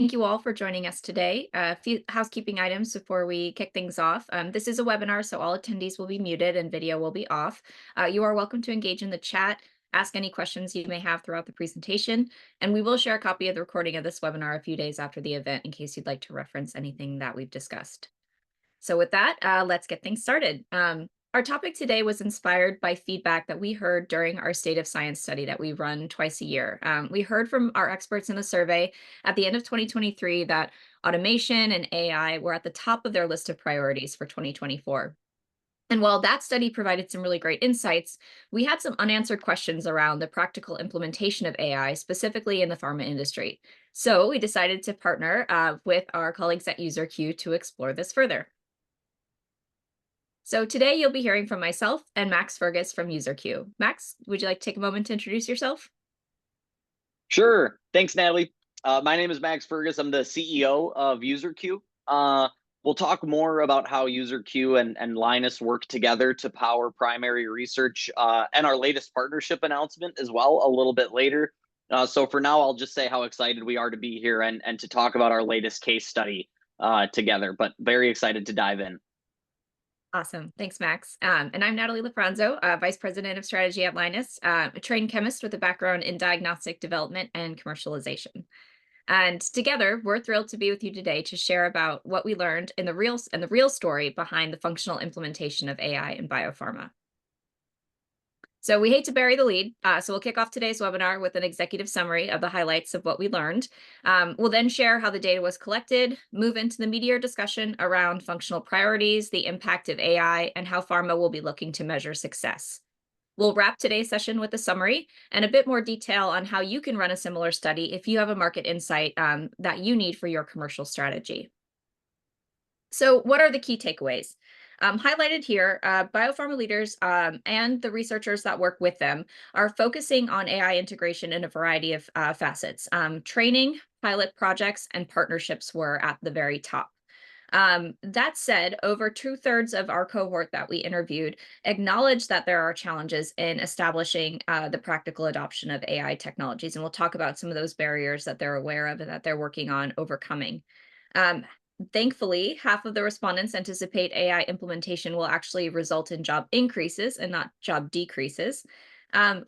Thank you all for joining us today. A few housekeeping items before we kick things off. This is a webinar, so all attendees will be muted and video will be off. You are welcome to engage in the chat, ask any questions you may have throughout the presentation, and we will share a copy of the recording of this webinar a few days after the event in case you'd like to reference anything that we've discussed. So with that, let's get things started. Our topic today was inspired by feedback that we heard during our State of Science study that we run twice a year. We heard from our experts in the survey at the end of 2023 that automation and AI were at the top of their list of priorities for 2024. And while that study provided some really great insights, we had some unanswered questions around the practical implementation of AI, specifically in the pharma industry. So we decided to partner with our colleagues at UserCue to explore this further. So today you'll be hearing from myself and Max Fergus from UserCue. Max, would you like to take a moment to introduce yourself? Sure. Thanks, Natalie. My name is Max Fergus. I'm the CEO of UserCue. We'll talk more about how UserCue and LINUS work together to power primary research and our latest partnership announcement as well a little bit later. So for now, I'll just say how excited we are to be here and to talk about our latest case study together, but very excited to dive in. Awesome. Thanks, Max. And I'm Natalie Lafranzo, Vice President of Strategy at LINUS, a trained chemist with a background in diagnostic development and commercialization. And together, we're thrilled to be with you today to share about what we learned in the real story behind the functional implementation of AI in biopharma. So we hate to bury the lead, so we'll kick off today's webinar with an executive summary of the highlights of what we learned. We'll then share how the data was collected, move into the meatier discussion around functional priorities, the impact of AI, and how pharma will be looking to measure success. We'll wrap today's session with a summary and a bit more detail on how you can run a similar study if you have a market insight that you need for your commercial strategy. So what are the key takeaways? Highlighted here, biopharma leaders and the researchers that work with them are focusing on AI integration in a variety of facets. Training, pilot projects, and partnerships were at the very top. That said, over 2/3 of our cohort that we interviewed acknowledged that there are challenges in establishing the practical adoption of AI technologies. And we'll talk about some of those barriers that they're aware of and that they're working on overcoming. Thankfully, half of the respondents anticipate AI implementation will actually result in job increases and not job decreases.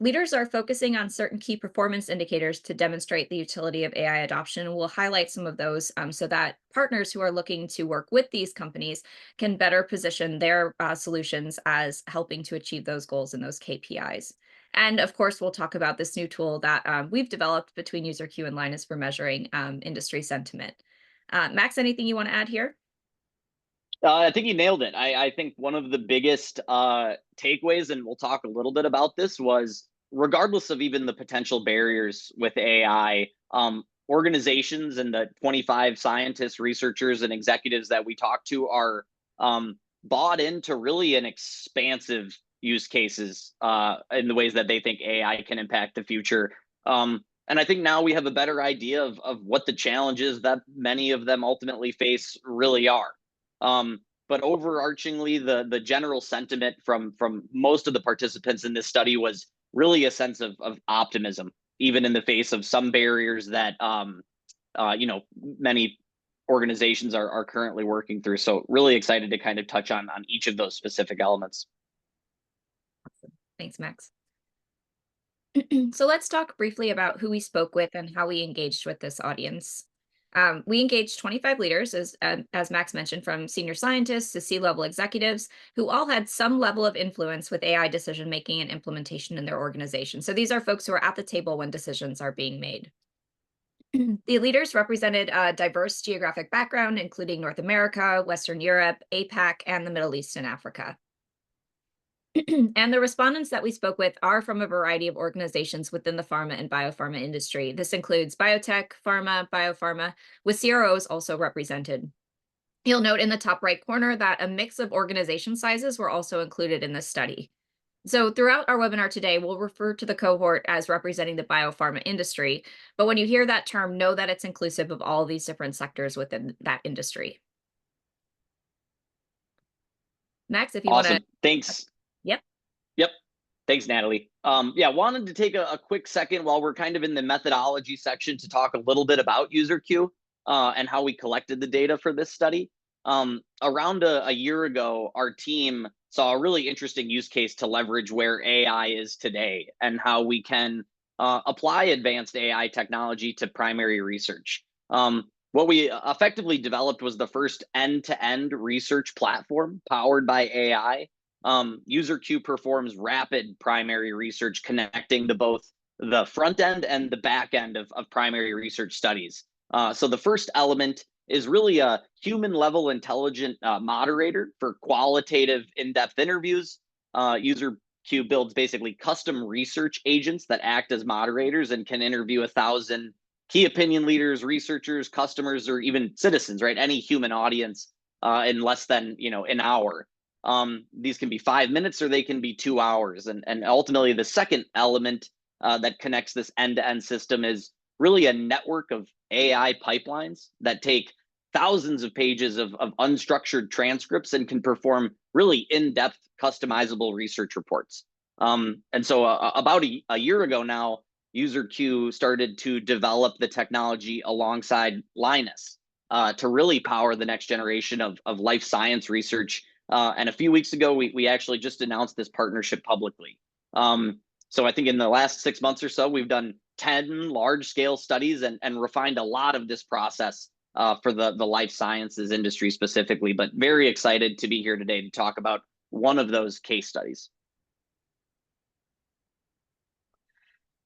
Leaders are focusing on certain key performance indicators to demonstrate the utility of AI adoption. We'll highlight some of those so that partners who are looking to work with these companies can better position their solutions as helping to achieve those goals and those KPIs. And of course, we'll talk about this new tool that we've developed between UserCue and LINUS for measuring industry sentiment. Max, anything you want to add here? I think you nailed it. I think one of the biggest takeaways, and we'll talk a little bit about this, was regardless of even the potential barriers with AI, organizations and the 25 scientists, researchers, and executives that we talk to are bought into really an expansive use cases in the ways that they think AI can impact the future. And I think now we have a better idea of what the challenges that many of them ultimately face really are. But overarchingly, the general sentiment from most of the participants in this study was really a sense of optimism, even in the face of some barriers that many organizations are currently working through. So really excited to kind of touch on each of those specific elements. Thanks, Max. So let's talk briefly about who we spoke with and how we engaged with this audience. We engaged 25 leaders, as Max mentioned, from senior scientists to C-level executives, who all had some level of influence with AI decision-making and implementation in their organization. So these are folks who are at the table when decisions are being made. The leaders represented a diverse geographic background, including North America, Western Europe, APAC, and the Middle East and Africa. And the respondents that we spoke with are from a variety of organizations within the pharma and biopharma industry. This includes biotech, pharma, biopharma, with CROs also represented. You'll note in the top right corner that a mix of organization sizes were also included in this study. So throughout our webinar today, we'll refer to the cohort as representing the biopharma industry. But when you hear that term, know that it's inclusive of all these different sectors within that industry. Max, if you want to. Thanks. Yep. Thanks, Natalie. Wanted to take a quick second while we're kind of in the methodology section to talk a little bit about UserCue. and how we collected the data for this study. Around a year ago, our team saw a really interesting use case to leverage where AI is today and how we can apply advanced AI technology to primary research. What we effectively developed was the first end-to-end research platform powered by AI. UserCue performs rapid primary research, connecting to both the front end and the back end of primary research studies. So the first element is really a human level intelligent moderator for qualitative in-depth interviews. UserCue builds basically custom research agents that act as moderators and can interview 1,000 key opinion leaders, researchers, customers, or even citizens, right? Any human audience in less than an hour. These can be 5 minutes or they can be 2 hours. And ultimately, the second element that connects this end-to-end system is really a network of AI pipelines that take thousands of pages of unstructured transcripts and can perform really in-depth customizable research reports. And so about a year ago now, UserCue started to develop the technology alongside LINUS to really power the next generation of life science research. And a few weeks ago, we actually just announced this partnership publicly. So I think in the last 6 months or so, we've done 10 large-scale studies and refined a lot of this process for the life sciences industry specifically, but very excited to be here today to talk about one of those case studies.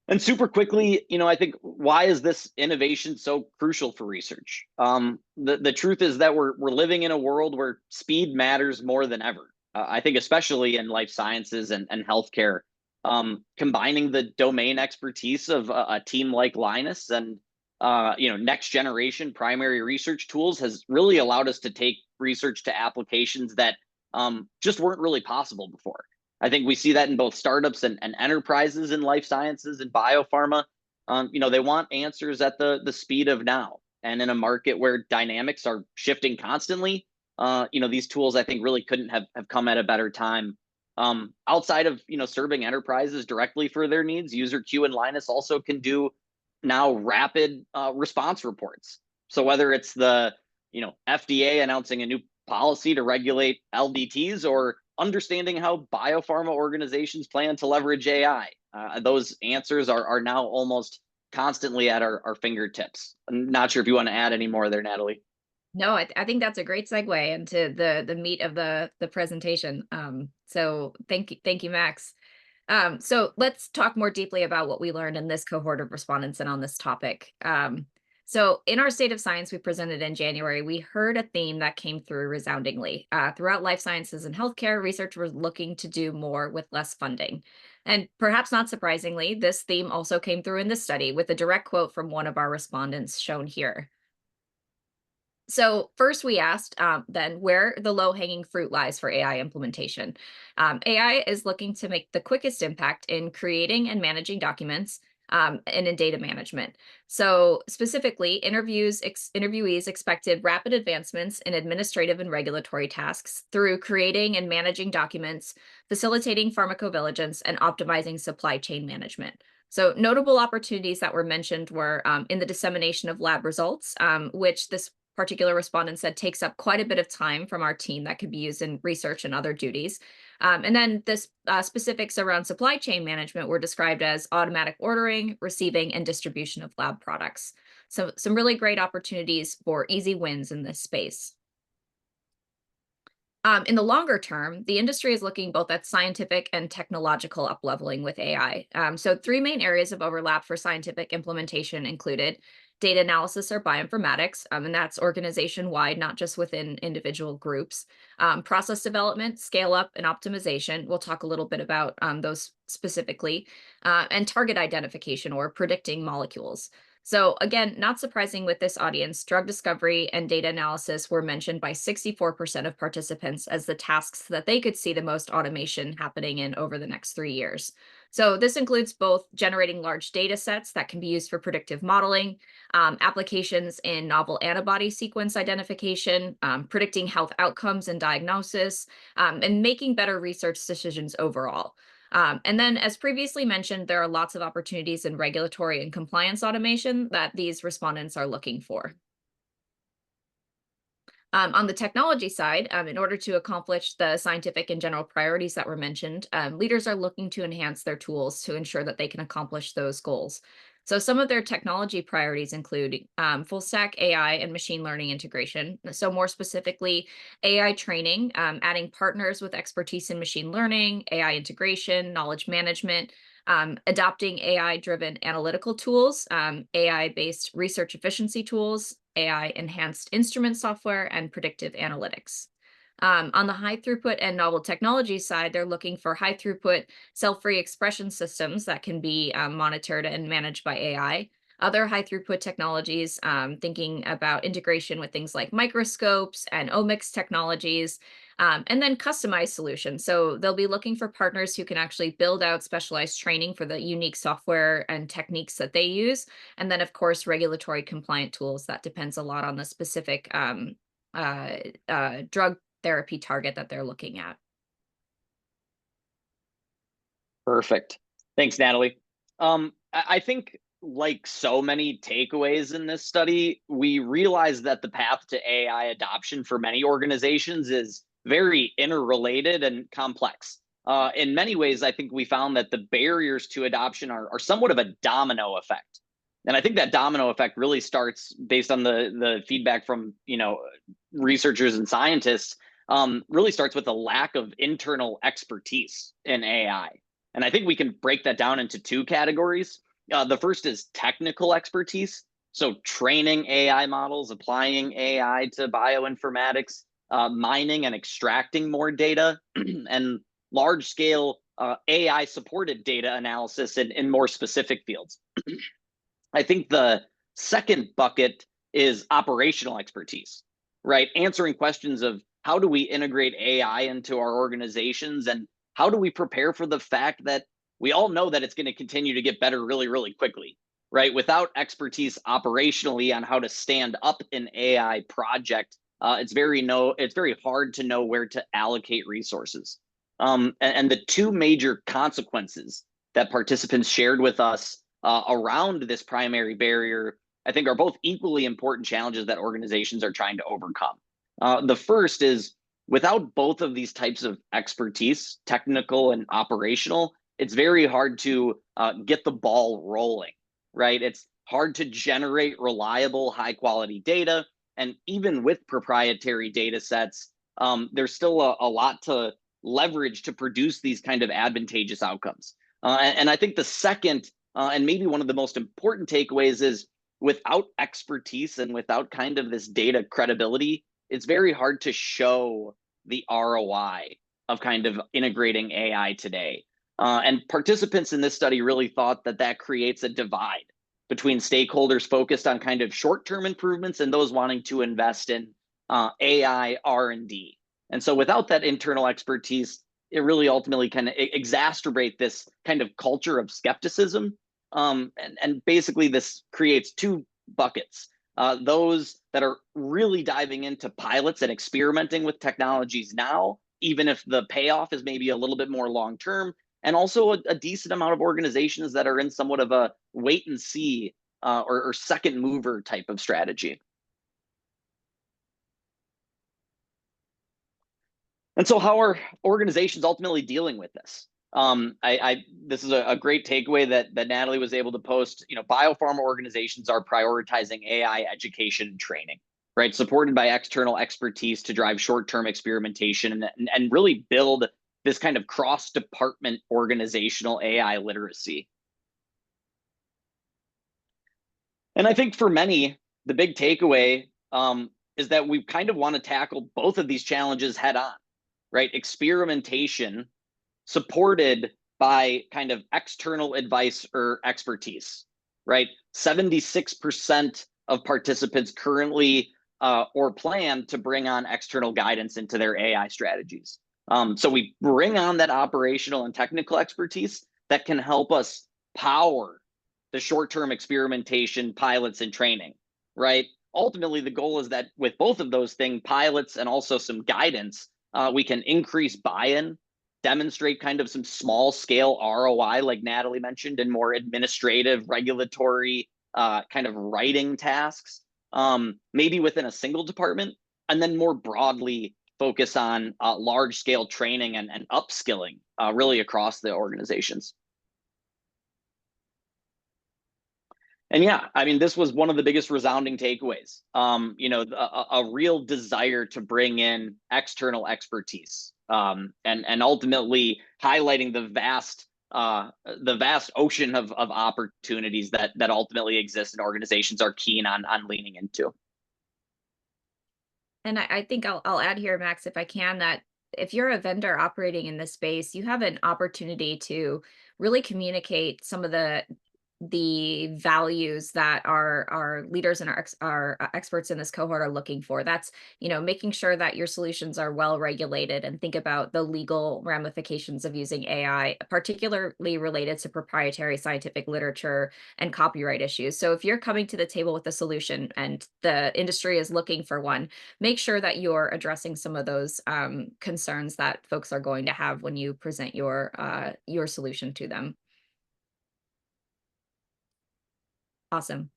And super quickly, I think, why is this innovation so crucial for research? The truth is that we're living in a world where speed matters more than ever. I think especially in life sciences and healthcare, combining the domain expertise of a team like Linus and next generation primary research tools has really allowed us to take research to applications that just weren't really possible before. I think we see that in both startups and enterprises in life sciences and biopharma. They want answers at the speed of now. And in a market where dynamics are shifting constantly, these tools I think really couldn't have come at a better time. Outside of serving enterprises directly for their needs, UserCue and LINUS also can do now rapid response reports. So whether it's the FDA announcing a new policy to regulate LDTs or understanding how biopharma organizations plan to leverage AI, those answers are now almost constantly at our fingertips. I'm not sure if you want to add any more there, Natalie. No, I think that's a great segue into the meat of the presentation. So thank you, Max. So let's talk more deeply about what we learned in this cohort of respondents and on this topic. So in our State of Science we presented in January, we heard a theme that came through resoundingly. Throughout life sciences and healthcare, research was looking to do more with less funding. And perhaps not surprisingly, this theme also came through in this study with a direct quote from one of our respondents shown here. So first we asked then where the low-hanging fruit lies for AI implementation. AI is looking to make the quickest impact in creating and managing documents and in data management. So specifically, interviewees expected rapid advancements in administrative and regulatory tasks through creating and managing documents, facilitating pharmacovigilance, and optimizing supply chain management. So notable opportunities that were mentioned were in the dissemination of lab results, which this particular respondent said takes up quite a bit of time from our team that could be used in research and other duties. And then this specifics around supply chain management were described as automatic ordering, receiving, and distribution of lab products. So some really great opportunities for easy wins in this space. In the longer term, the industry is looking both at scientific and technological upleveling with AI. So three main areas of overlap for scientific implementation included data analysis or bioinformatics, and that's organization-wide, not just within individual groups. Process development, scale-up, and optimization. We'll talk a little bit about those specifically. And target identification or predicting molecules. So again, not surprising with this audience, drug discovery and data analysis were mentioned by 64% of participants as the tasks that they could see the most automation happening in over the next 3 years. So this includes both generating large data sets that can be used for predictive modeling, applications in novel antibody sequence identification, predicting health outcomes and diagnosis, and making better research decisions overall. And then, as previously mentioned, there are lots of opportunities in regulatory and compliance automation that these respondents are looking for. On the technology side, in order to accomplish the scientific and general priorities that were mentioned, leaders are looking to enhance their tools to ensure that they can accomplish those goals. So some of their technology priorities include full stack AI and machine learning integration. So more specifically, AI training, adding partners with expertise in machine learning, AI integration, knowledge management, adopting AI-driven analytical tools, AI-based research efficiency tools, AI-enhanced instrument software, and predictive analytics. On the high throughput and novel technology side, they're looking for high throughput cell-free expression systems that can be monitored and managed by AI. Other high throughput technologies, thinking about integration with things like microscopes and omics technologies, and then customized solutions. So they'll be looking for partners who can actually build out specialized training for the unique software and techniques that they use. And then, of course, regulatory compliant tools. That depends a lot on the specific drug therapy target that they're looking at. Perfect. Thanks, Natalie. I think, like so many takeaways in this study, we realize that the path to AI adoption for many organizations is very interrelated and complex. In many ways, I think we found that the barriers to adoption are somewhat of a domino effect. And I think that domino effect really starts based on the feedback from researchers and scientists, really starts with a lack of internal expertise in AI. And I think we can break that down into two categories. The first is technical expertise. So training AI models, applying AI to bioinformatics, mining and extracting more data, and large scale AI supported data analysis in more specific fields. I think the second bucket is operational expertise, right? Answering questions of how do we integrate AI into our organizations, and how do we prepare for the fact that we all know that it's going to continue to get better really, really quickly, right? Without expertise operationally on how to stand up an AI project, it's very hard to know where to allocate resources. And the two major consequences that participants shared with us around this primary barrier, I think, are both equally important challenges that organizations are trying to overcome. The first is, without both of these types of expertise, technical and operational, it's very hard to get the ball rolling, right? It's hard to generate reliable, high quality data. And even with proprietary data sets, there's still a lot to leverage to produce these kind of advantageous outcomes. And I think the second, and maybe one of the most important takeaways is, without expertise and without kind of this data credibility, it's very hard to show the ROI of kind of integrating AI today. And participants in this study really thought that that creates a divide between stakeholders focused on kind of short-term improvements and those wanting to invest in AI R&D. And so without that internal expertise, it really ultimately kind of exacerbate this kind of culture of skepticism. And basically this creates two buckets. Those that are really diving into pilots and experimenting with technologies now, even if the payoff is maybe a little bit more long-term, and also a decent amount of organizations that are in somewhat of a wait and see or second mover type of strategy. And so how are organizations ultimately dealing with this? This is a great takeaway that Natalie was able to post. Biopharma organizations are prioritizing AI education and training, right? Supported by external expertise to drive short-term experimentation and really build this kind of cross-department organizational AI literacy. And I think for many, the big takeaway is that we kind of want to tackle both of these challenges head on, right? Experimentation supported by kind of external advice or expertise, right? 76% of participants currently or plan to bring on external guidance into their AI strategies. So we bring on that operational and technical expertise that can help us power the short-term experimentation, pilots, and training, right? Ultimately, the goal is that with both of those things, pilots and also some guidance, we can increase buy-in, demonstrate kind of some small scale ROI, like Natalie mentioned, and more administrative, regulatory kind of writing tasks, maybe within a single department, and then more broadly focus on large scale training and upskilling really across the organizations. And yeah, I mean, this was one of the biggest resounding takeaways. A real desire to bring in external expertise, and ultimately highlighting the vast ocean of opportunities that ultimately exist and organizations are keen on leaning into. And I think I'll add here, Max, if I can, that if you're a vendor operating in this space, you have an opportunity to really communicate some of the values that our leaders and our experts in this cohort are looking for. That's, making sure that your solutions are well regulated, and think about the legal ramifications of using AI, particularly related to proprietary scientific literature and copyright issues. So if you're coming to the table with a solution and the industry is looking for one, make sure that you're addressing some of those concerns that folks are going to have when you present your solution to them. Awesome.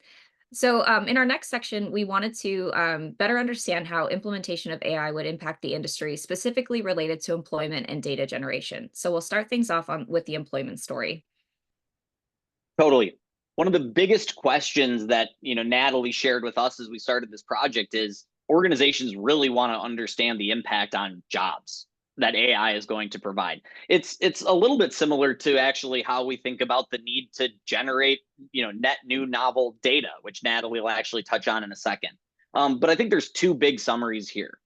So in our next section, we wanted to better understand how implementation of AI would impact the industry, specifically related to employment and data generation. So we'll start things off with the employment story. Totally. One of the biggest questions that Natalie shared with us as we started this project is organizations really want to understand the impact on jobs that AI is going to provide. It's a little bit similar to actually how we think about the need to generate net new novel data, which Natalie will actually touch on in a second. But I think there's two big summaries here.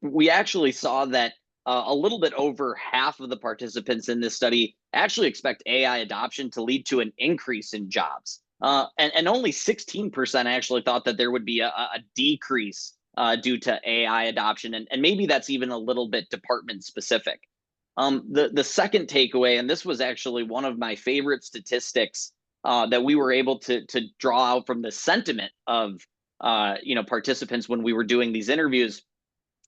We actually saw that a little bit over half of the participants in this study actually expect AI adoption to lead to an increase in jobs. And only 16% actually thought that there would be a decrease due to AI adoption. And maybe that's even a little bit department specific. The second takeaway, and this was actually one of my favorite statistics that we were able to draw out from the sentiment of participants when we were doing these interviews,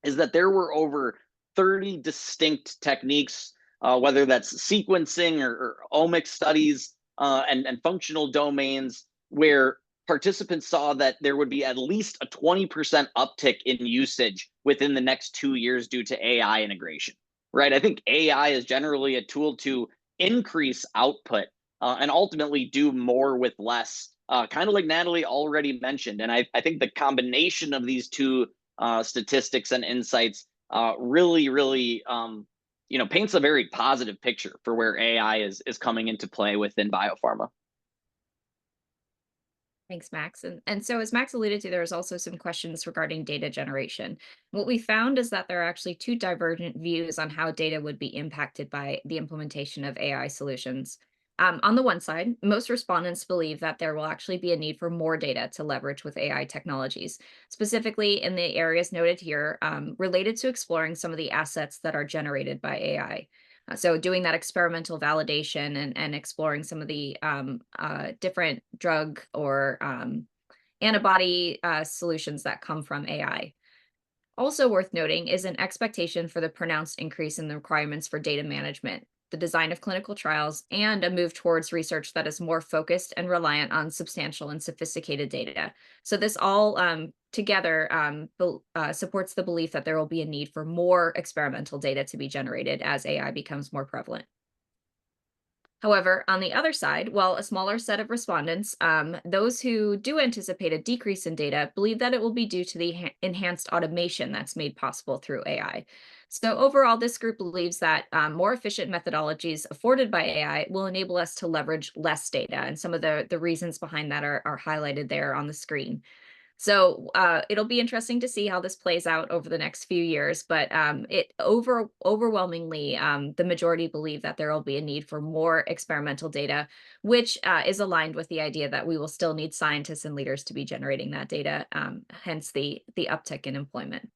is that there were over 30 distinct techniques, whether that's sequencing or omics studies and functional domains, where participants saw that there would be at least a 20% uptick in usage within the next 2 years due to AI integration, right? I think AI is generally a tool to increase output and ultimately do more with less, kind of like Natalie already mentioned. And I think the combination of these two statistics and insights really paints a very positive picture for where AI is coming into play within biopharma. Thanks, Max. And so as Max alluded to, there's also some questions regarding data generation. What we found is that there are actually two divergent views on how data would be impacted by the implementation of AI solutions. On the one side, most respondents believe that there will actually be a need for more data to leverage with AI technologies, specifically in the areas noted here related to exploring some of the assets that are generated by AI. So doing that experimental validation and exploring some of the different drug or antibody solutions that come from AI. Also worth noting is an expectation for the pronounced increase in the requirements for data management, the design of clinical trials, and a move towards research that is more focused and reliant on substantial and sophisticated data. So this all together supports the belief that there will be a need for more experimental data to be generated as AI becomes more prevalent. However, on the other side, while a smaller set of respondents, those who do anticipate a decrease in data, believe that it will be due to the enhanced automation that's made possible through AI. So overall, this group believes that more efficient methodologies afforded by AI will enable us to leverage less data. And some of the reasons behind that are highlighted there on the screen. So it'll be interesting to see how this plays out over the next few years, but overwhelmingly, the majority believe that there will be a need for more experimental data, which is aligned with the idea that we will still need scientists and leaders to be generating that data, hence the uptick in employment.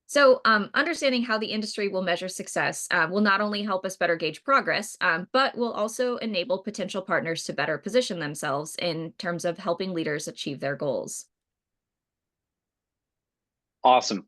So understanding how the industry will measure success will not only help us better gauge progress, but will also enable potential partners to better position themselves in terms of helping leaders achieve their goals. Awesome.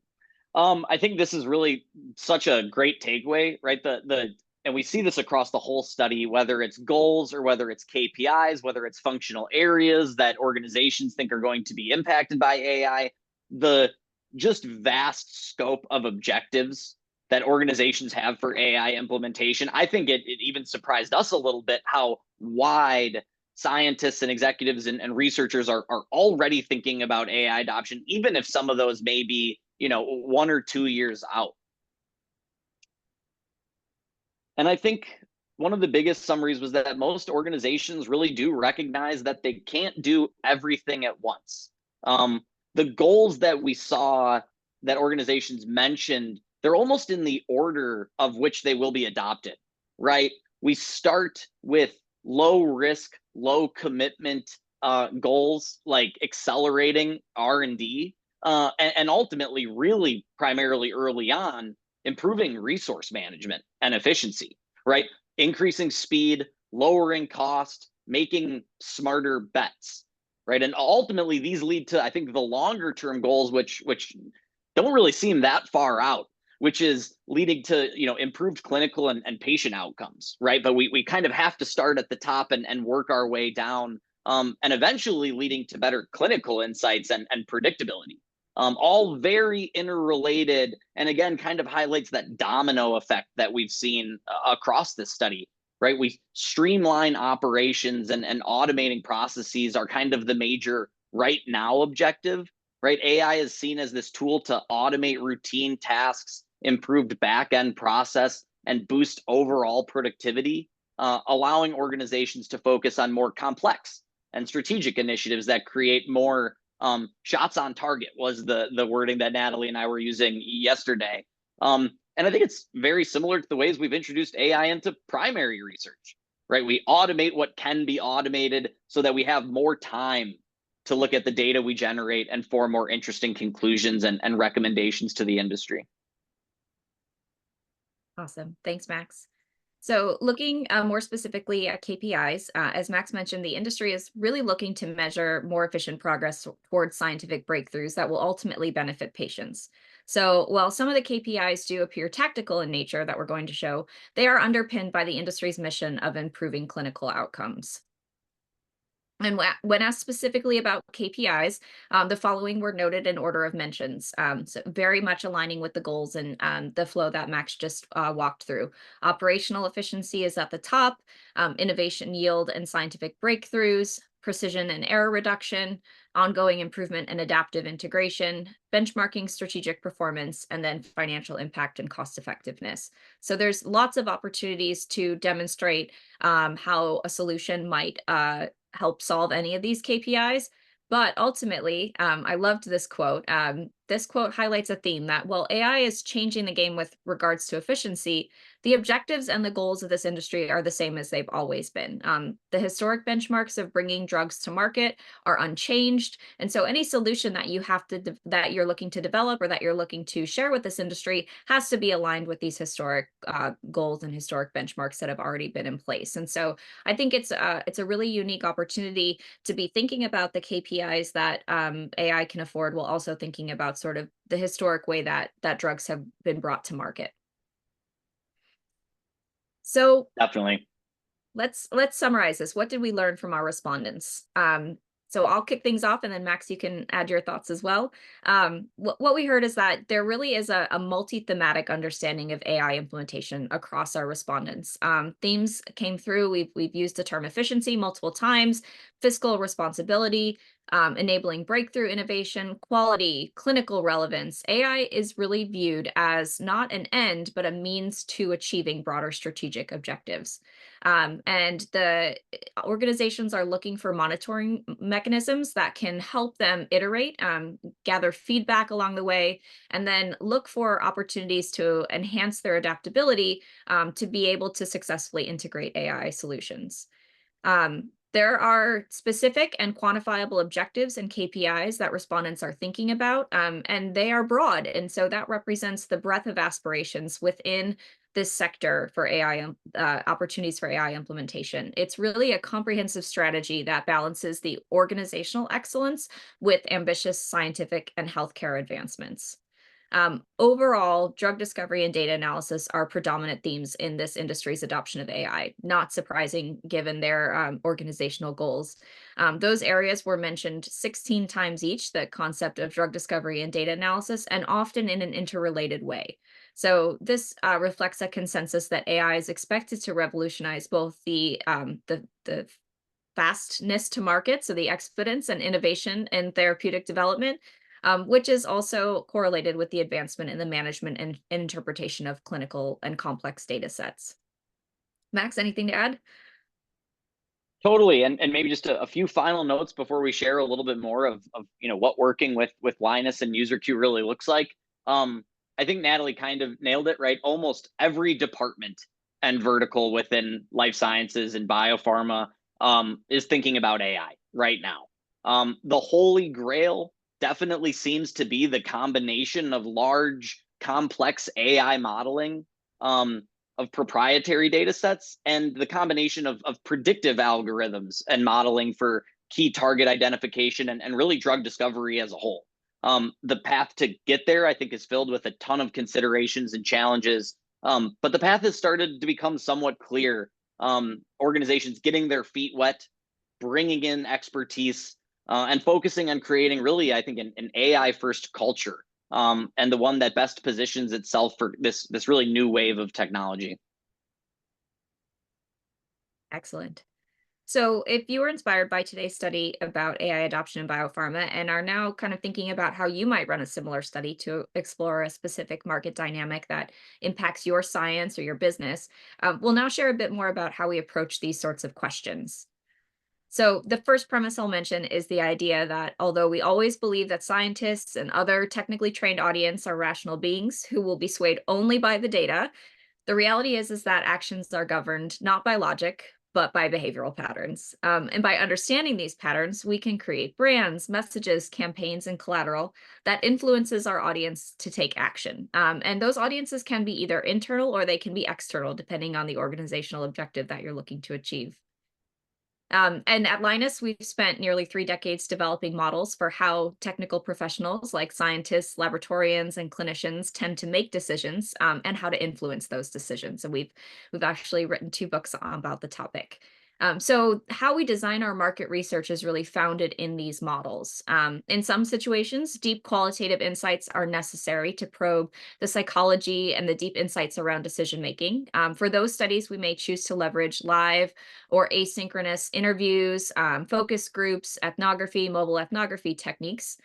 I think this is really such a great takeaway, right? The and we see this across the whole study, whether it's goals or whether it's KPIs, whether it's functional areas that organizations think are going to be impacted by AI, the just vast scope of objectives that organizations have for AI implementation. I think it even surprised us a little bit how wide scientists and executives and researchers are already thinking about AI adoption, even if some of those may be, 1 or 2 years out. And I think one of the biggest summaries was that most organizations really do recognize that they can't do everything at once. The goals that we saw that organizations mentioned, they're almost in the order of which they will be adopted, right? We start with low risk, low commitment goals like accelerating R&D, and ultimately, really primarily early on, improving resource management and efficiency, right? Increasing speed, lowering cost, making smarter bets, right? And ultimately, these lead to, I think, the longer term goals, which don't really seem that far out, which is leading to improved clinical and patient outcomes, right? But we kind of have to start at the top and work our way down, and eventually leading to better clinical insights and predictability. All very interrelated, and again, kind of highlights that domino effect that we've seen across this study, right? We streamline operations and automating processes are kind of the major right now objective, right? AI is seen as this tool to automate routine tasks, improved back end process, and boost overall productivity, allowing organizations to focus on more complex and strategic initiatives that create more shots on target was the wording that Natalie and I were using yesterday. And I think it's very similar to the ways we've introduced AI into primary research, right? We automate what can be automated so that we have more time to look at the data we generate and form more interesting conclusions and recommendations to the industry. Awesome. Thanks, Max. So looking more specifically at KPIs, as Max mentioned, the industry is really looking to measure more efficient progress towards scientific breakthroughs that will ultimately benefit patients. So while some of the KPIs do appear tactical in nature that we're going to show, they are underpinned by the industry's mission of improving clinical outcomes. And when asked specifically about KPIs, the following were noted in order of mentions. So very much aligning with the goals and the flow that Max just walked through. Operational efficiency is at the top, innovation yield and scientific breakthroughs, precision and error reduction, ongoing improvement and adaptive integration, benchmarking strategic performance, and then financial impact and cost effectiveness. So there's lots of opportunities to demonstrate how a solution might help solve any of these KPIs. But ultimately, I loved this quote. This quote highlights a theme that while AI is changing the game with regards to efficiency, the objectives and the goals of this industry are the same as they've always been. The historic benchmarks of bringing drugs to market are unchanged, and so any solution that you have to that you're looking to develop or that you're looking to share with this industry has to be aligned with these historic goals and historic benchmarks that have already been in place. And so I think it's a really unique opportunity to be thinking about the KPIs that AI can afford, while also thinking about sort of the historic way that drugs have been brought to market. So Definitely. let's summarize this. What did we learn from our respondents? So I'll kick things off, and then Max, you can add your thoughts as well. What we heard is that there really is a multi-thematic understanding of AI implementation across our respondents. Themes came through. We've used the term efficiency multiple times, fiscal responsibility, enabling breakthrough innovation, quality, clinical relevance. AI is really viewed as not an end, but a means to achieving broader strategic objectives. And the organizations are looking for monitoring mechanisms that can help them iterate, gather feedback along the way, and then look for opportunities to enhance their adaptability to be able to successfully integrate AI solutions. There are specific and quantifiable objectives and KPIs that respondents are thinking about, and they are broad. And so that represents the breadth of aspirations within this sector for AI opportunities for AI implementation. It's really a comprehensive strategy that balances the organizational excellence with ambitious scientific and healthcare advancements. Overall, drug discovery and data analysis are predominant themes in this industry's adoption of AI, not surprising given their organizational goals. Those areas were mentioned 16 times each, the concept of drug discovery and data analysis, and often in an interrelated way. So this reflects a consensus that AI is expected to revolutionize both the fastness to market, so the exponence and innovation in therapeutic development, which is also correlated with the advancement in the management and interpretation of clinical and complex data sets. Max, anything to add? Totally, and maybe just a few final notes before we share a little bit more of what working with Linus and UserCue really looks like. I think Natalie kind of nailed it, right? Almost every department and vertical within life sciences and biopharma is thinking about AI right now. The holy grail definitely seems to be the combination of large, complex AI modeling, of proprietary data sets, and the combination of predictive algorithms and modeling for key target identification and really drug discovery as a whole. The path to get there, I think, is filled with a ton of considerations and challenges, but the path has started to become somewhat clear. Organizations getting their feet wet, bringing in expertise, and focusing on creating really, I think, an AI first culture, and the one that best positions itself for this really new wave of technology. Excellent. So, if you were inspired by today's study about AI adoption in biopharma and are now kind of thinking about how you might run a similar study to explore a specific market dynamic that impacts your science or your business, we'll now share a bit more about how we approach these sorts of questions. So, the first premise I'll mention is the idea that although we always believe that scientists and other technically trained audience are rational beings who will be swayed only by the data, the reality is that actions are governed not by logic, but by behavioral patterns. And by understanding these patterns, we can create brands, messages, campaigns, and collateral that influences our audience to take action. And those audiences can be either internal or they can be external, depending on the organizational objective that you're looking to achieve. And at Linus, we've spent nearly 3 decades developing models for how technical professionals like scientists, laboratorians, and clinicians tend to make decisions, and how to influence those decisions. And we've actually written 2 books about the topic. So how we design our market research is really founded in these models. In some situations, deep qualitative insights are necessary to probe the psychology and the deep insights around decision making. For those studies, we may choose to leverage live or asynchronous interviews, focus groups, ethnography, mobile ethnography techniques.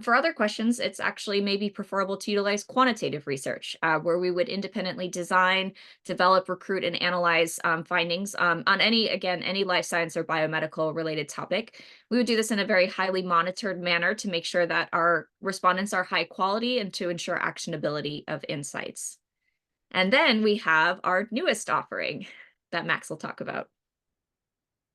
For other questions, it's actually maybe preferable to utilize quantitative research, where we would independently design, develop, recruit, and analyze findings on any life science or biomedical related topic. We would do this in a very highly monitored manner to make sure that our respondents are high quality and to ensure actionability of insights. And then we have our newest offering that Max will talk about.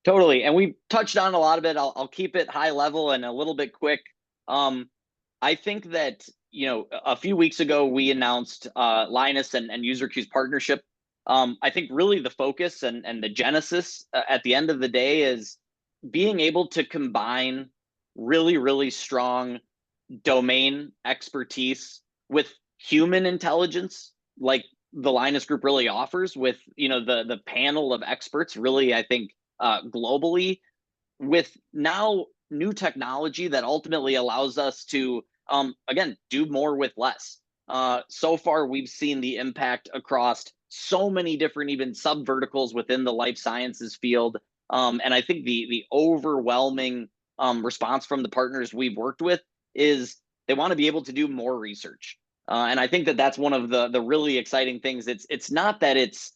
Totally, and we touched on a lot of it. I'll keep it high level and a little bit quick. I think that a few weeks ago we announced Linus and UserCue's partnership. I think really the focus and the genesis at the end of the day is being able to combine really, really strong domain expertise with human intelligence, like the Linus Group really offers, with the panel of experts, really, I think, globally, with now new technology that ultimately allows us to again do more with less. So far we've seen the impact across so many different even sub verticals within the life sciences field, and I think the overwhelming response from the partners we've worked with is they want to be able to do more research, and I think that that's one of the really exciting things. It's not that it's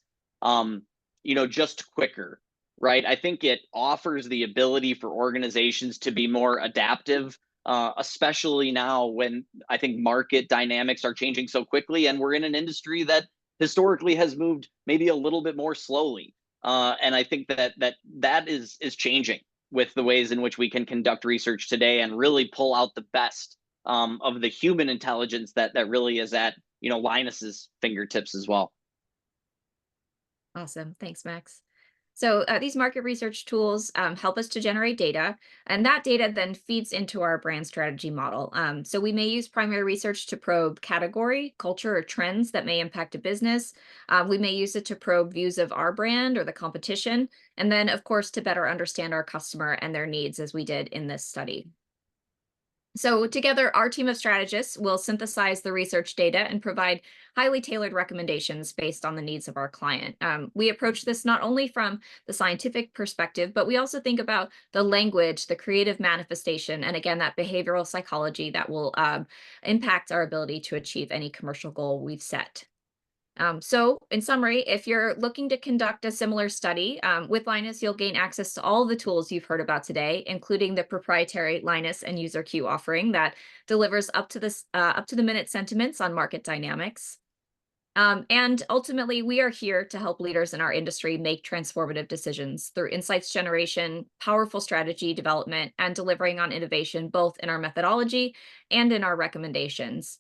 just quicker, right? I think it offers the ability for organizations to be more adaptive, especially now when I think market dynamics are changing so quickly, and we're in an industry that historically has moved maybe a little bit more slowly. And I think that is changing with the ways in which we can conduct research today and really pull out the best of the human intelligence that really is at Linus's fingertips as well. Awesome. Thanks, Max. So these market research tools help us to generate data, and that data then feeds into our brand strategy model. So we may use primary research to probe category, culture, or trends that may impact a business. We may use it to probe views of our brand or the competition, and then, of course, to better understand our customer and their needs, as we did in this study. So together, our team of strategists will synthesize the research data and provide highly tailored recommendations based on the needs of our client. We approach this not only from the scientific perspective, but we also think about the language, the creative manifestation, and again, that behavioral psychology that will impact our ability to achieve any commercial goal we've set. So in summary, if you're looking to conduct a similar study with Linus, you'll gain access to all the tools you've heard about today, including the proprietary Linus and UserCue offering that delivers up to the minute sentiments on market dynamics. And ultimately, we are here to help leaders in our industry make transformative decisions through insights generation, powerful strategy development, and delivering on innovation, both in our methodology and in our recommendations.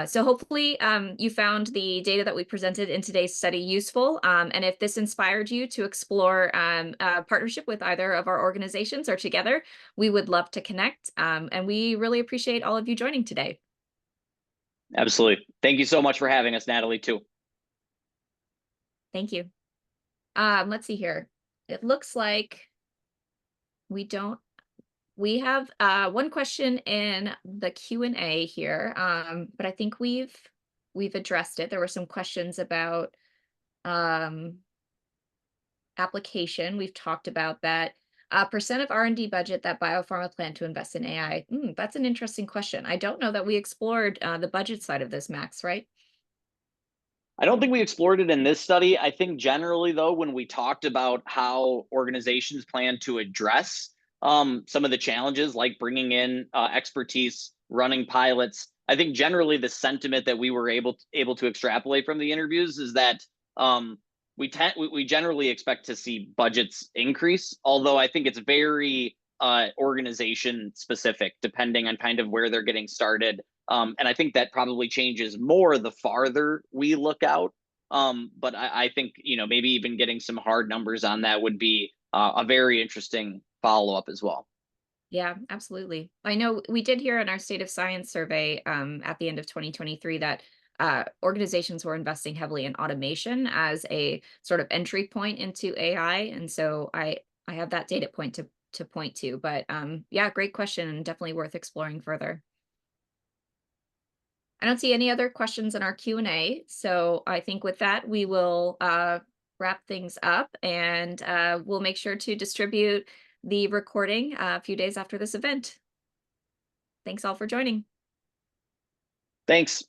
So hopefully you found the data that we presented in today's study useful. And if this inspired you to explore a partnership with either of our organizations or together, we would love to connect. And we really appreciate all of you joining today. Absolutely. Thank you so much for having us, Natalie, too. Thank you. Let's see here. It looks like we have one question in the Q&A here, but I think we've addressed it. There were some questions about application. We've talked about that. Percent of R&D budget that biopharma plan to invest in AI. That's an interesting question. I don't know that we explored the budget side of this, Max, right? I don't think we explored it in this study. I think generally, though, when we talked about how organizations plan to address some of the challenges, like bringing in expertise, running pilots, I think generally the sentiment that we were able to extrapolate from the interviews is that we generally expect to see budgets increase. Although I think it's very organization specific, depending on kind of where they're getting started. And I think that probably changes more the farther we look out. But I think, maybe even getting some hard numbers on that would be a very interesting follow-up as well. Yeah, absolutely. I know we did hear in our State of Science survey at the end of 2023 that organizations were investing heavily in automation as a sort of entry point into AI. And so I have that data point to point to. But yeah, great question and definitely worth exploring further. I don't see any other questions in our Q&A. So I think with that, we will wrap things up, and we'll make sure to distribute the recording a few days after this event. Thanks all for joining. Thanks.